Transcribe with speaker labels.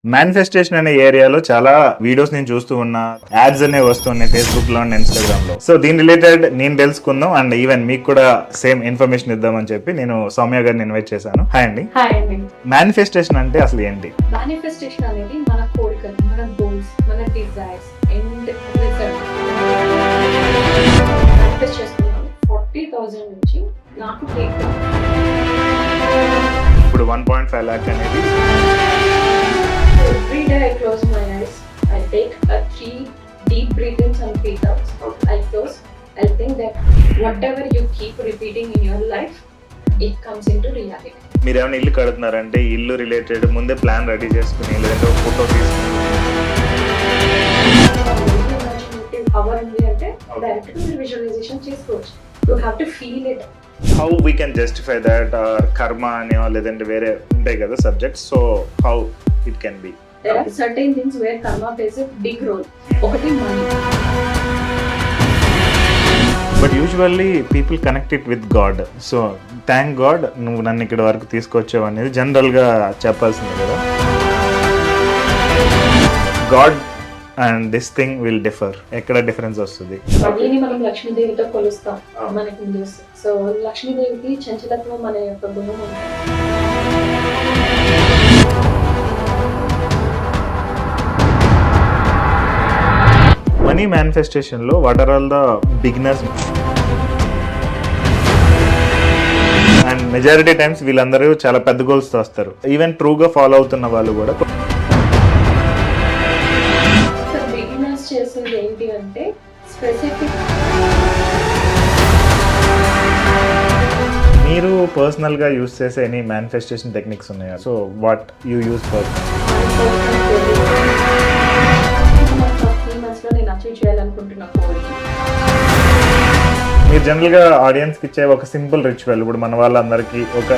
Speaker 1: Manifestation అనే ఏరియాలో చాలా వీడియోస్ నేను చూస్తూ ఉన్నా, యాడ్స్ అనేవి వస్తున్నాయి ఫేస్బుక్ లో అండ్ ఇన్స్టాగ్రామ్ లో. సో దీని రిలేటెడ్ నేను తెలుసుకుందాం అండ్ ఈవెన్ మీకు కూడా సేమ్ ఇన్ఫర్మేషన్ ఇద్దామని చెప్పి నేను సౌమ్య గారిని ఇన్వైట్ చేశాను. హాయ్ అండి.
Speaker 2: హాయ్ అండి.
Speaker 1: మేనిఫెస్టేషన్ అంటే అసలు ఏంటి?
Speaker 2: మేనిఫెస్టేషన్ అనేది మన కోరికలు, మన గోల్స్, మన డిజైర్స్ అండ్ రిజల్ట్ మేనిఫెస్ట్ చేసుకున్నాను. 40,000 నుంచి నాకు టేక్
Speaker 1: ఇప్పుడు 1.5 lakh అనేది
Speaker 2: every day I close my eyes, I take a 3 deep breaths and breathe out. I close, I think that whatever you keep repeating in your life, it comes into reality.
Speaker 1: మీరు ఏమైనా ఇల్లు కడుతున్నారంటే ఇల్లు related ముందే plan ready చేసుకుని లేదంటే ఒక photo తీసుకుని
Speaker 2: power ఉంది అంటే డైరెక్ట్ మీరు విజువలైజేషన్ చేసుకోవచ్చు. You have to feel it.
Speaker 1: How we can justify that are karma అనేవో లేదంటే వేరే ఉంటాయి కదా subjects, so how it can be?
Speaker 2: There are certain things where karma plays a big role. ఒకటి money.
Speaker 1: But usually people connect it with God. So thank God నువ్వు నన్ను ఇక్కడ వరకు తీసుకొచ్చావు అనేది జనరల్గా చెప్పాల్సింది కదా. God and this thing will differ. ఎక్కడ డిఫరెన్స్ వస్తుంది?
Speaker 2: మనీని మనం లక్ష్మీదేవితో కొలుస్తాం మనకి హిందూస్. సో లక్ష్మీదేవికి చంచలత్వం అనే యొక్క గుణం ఉంది.
Speaker 1: మనీ మేనిఫెస్టేషన్లో what are all the beginners and majority times వీళ్ళందరూ చాలా పెద్ద గోల్స్తో వస్తారు. ఈవెన్ ట్రూగా ఫాలో అవుతున్న వాళ్ళు కూడా.
Speaker 2: బిగినర్స్ చేసేది ఏంటి అంటే స్పెసిఫిక్.
Speaker 1: మీరు పర్సనల్గా యూస్ చేసే ఎనీ మేనిఫెస్టేషన్ టెక్నిక్స్ ఉన్నాయా? So what you use personal?
Speaker 2: నేను అచీవ్ చేయాలనుకుంటున్న కోరిక.
Speaker 1: మీరు జనరల్గా ఆడియన్స్కి ఇచ్చే ఒక సింపుల్ రిచువల్, ఇప్పుడు మన వాళ్ళందరికీ ఒక